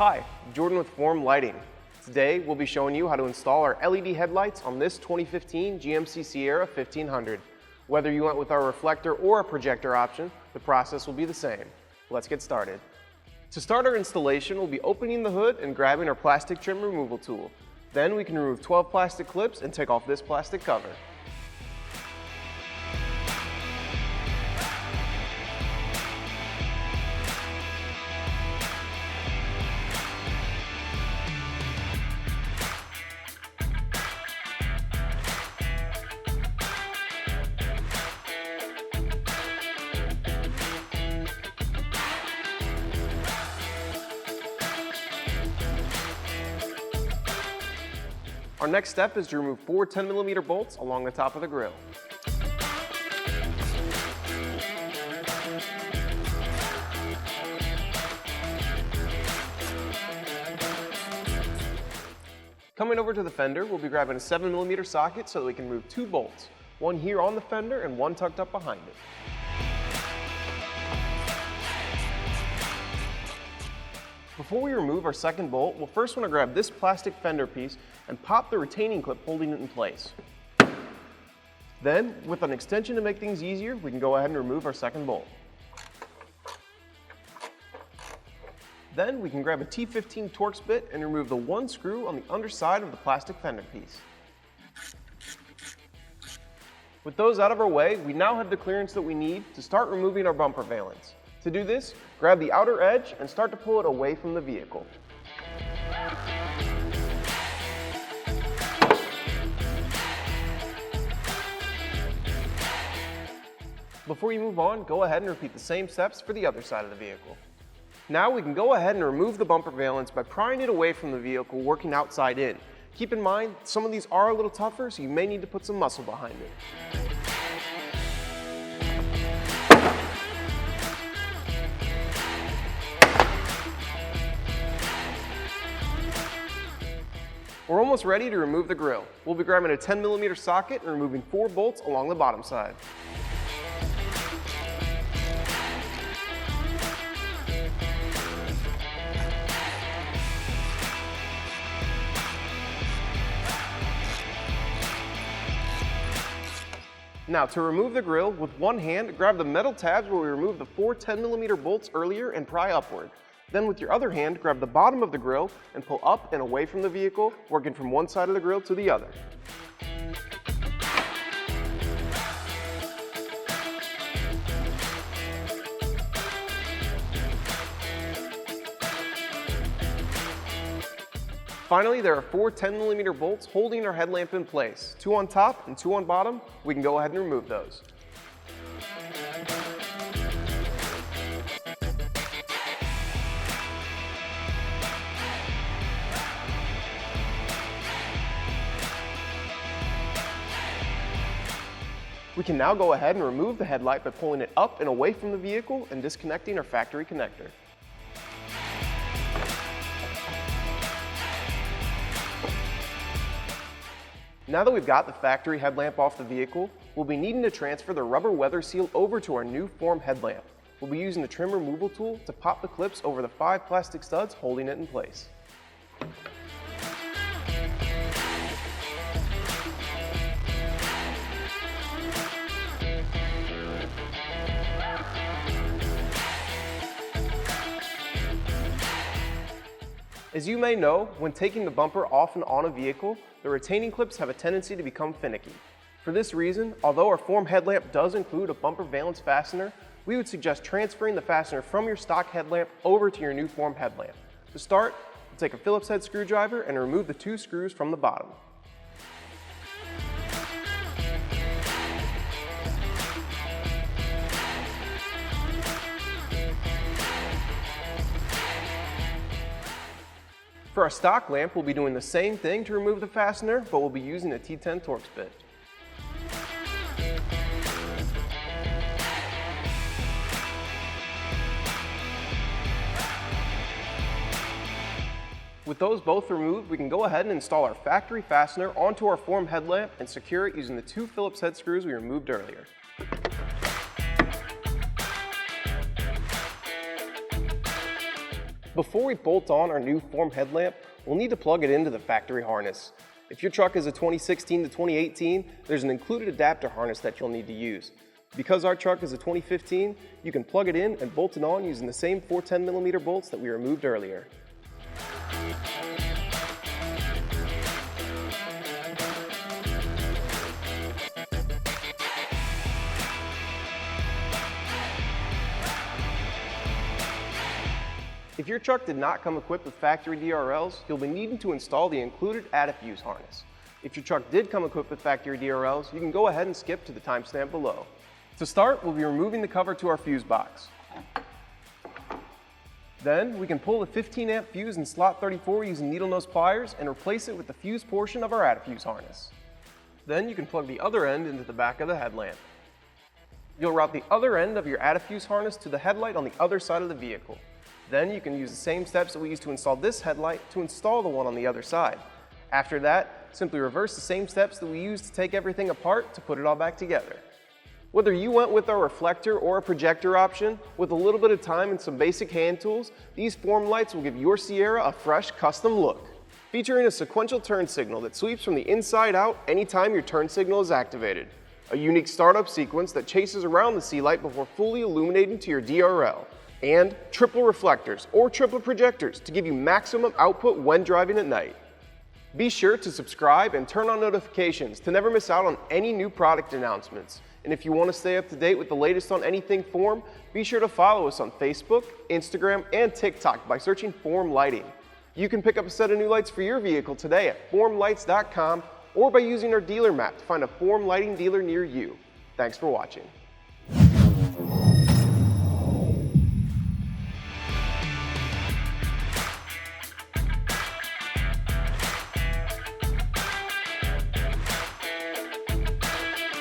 Hi, Jordan with Form Lighting. Today we'll be showing you how to install our LED headlights on this 2015 GMC Sierra 1500. Whether you went with our reflector or a projector option, the process will be the same. Let's get started. To start our installation, we'll be opening the hood and grabbing our plastic trim removal tool. Then we can remove 12 plastic clips and take off this plastic cover. Our next step is to remove 4 10mm bolts along the top of the grille. Coming over to the fender, we'll be grabbing a 7mm socket so that we can remove 2 bolts, one here on the fender and one tucked up behind it. Before we remove our second bolt, we'll first want to grab this plastic fender piece and pop the retaining clip holding it in place. Then, with an extension to make things easier, we can go ahead and remove our second bolt. Then we can grab a T15 Torx bit and remove the one screw on the underside of the plastic fender piece. With those out of our way, we now have the clearance that we need to start removing our bumper valance. To do this, grab the outer edge and start to pull it away from the vehicle. Before you move on, go ahead and repeat the same steps for the other side of the vehicle. Now we can go ahead and remove the bumper valance by prying it away from the vehicle, working outside in. Keep in mind, some of these are a little tougher, so you may need to put some muscle behind it. We're almost ready to remove the grille. We'll be grabbing a 10mm socket and removing 4 bolts along the bottom side. Now, to remove the grille, with one hand, grab the metal tabs where we removed the 4 10mm bolts earlier and pry upward. Then with your other hand, grab the bottom of the grille and pull up and away from the vehicle, working from one side of the grille to the other. Finally, there are 4 10mm bolts holding our headlamp in place, 2 on top and 2 on bottom. We can go ahead and remove those. We can now go ahead and remove the headlight by pulling it up and away from the vehicle and disconnecting our factory connector. Now that we've got the factory headlamp off the vehicle, we'll be needing to transfer the rubber weather seal over to our new form headlamp. We'll be using the trim removal tool to pop the clips over the 5 plastic studs holding it in place. As you may know, when taking the bumper off and on a vehicle, the retaining clips have a tendency to become finicky. For this reason, although our form headlamp does include a bumper valance fastener, we would suggest transferring the fastener from your stock headlamp over to your new form headlamp. To start, we'll take a Phillips head screwdriver and remove the 2 screws from the bottom. For our stock lamp, we'll be doing the same thing to remove the fastener, but we'll be using a T10 Torx bit. With those both removed, we can go ahead and install our factory fastener onto our form headlamp and secure it using the 2 Phillips head screws we removed earlier. Before we bolt on our new form headlamp, we'll need to plug it into the factory harness. If your truck is a 2016 to 2018, there's an included adapter harness that you'll need to use. Because our truck is a 2015, you can plug it in and bolt it on using the same 410mm bolts that we removed earlier. If your truck did not come equipped with factory DRLs, you'll be needing to install the included Fuse harness. If your truck did come equipped with factory DRLs, you can go ahead and skip to the timestamp below. To start, we'll be removing the cover to our fuse box. Then, we can pull the 15 amp fuse in slot 34 using needle nose pliers and replace it with the fuse portion of our Fuse harness. Then, you can plug the other end into the back of the headlamp. You'll route the other end of your Fuse harness to the headlight on the other side of the vehicle. Then you can use the same steps that we used to install this headlight to install the one on the other side. After that, simply reverse the same steps that we used to take everything apart to put it all back together. Whether you went with our reflector or a projector option, with a little bit of time and some basic hand tools, these form lights will give your Sierra a fresh, custom look. Featuring a sequential turn signal that sweeps from the inside out anytime your turn signal is activated. A unique startup sequence that chases around the C-light before fully illuminating to your DRL. And triple reflectors or triple projectors to give you maximum output when driving at night. Be sure to subscribe and turn on notifications to never miss out on any new product announcements. And if you want to stay up to date with the latest on anything Form, be sure to follow us on Facebook, Instagram, and TikTok by searching Form Lighting. You can pick up a set of new lights for your vehicle today at formlights.com or by using our dealer map to find a Form Lighting dealer near you. Thanks for watching.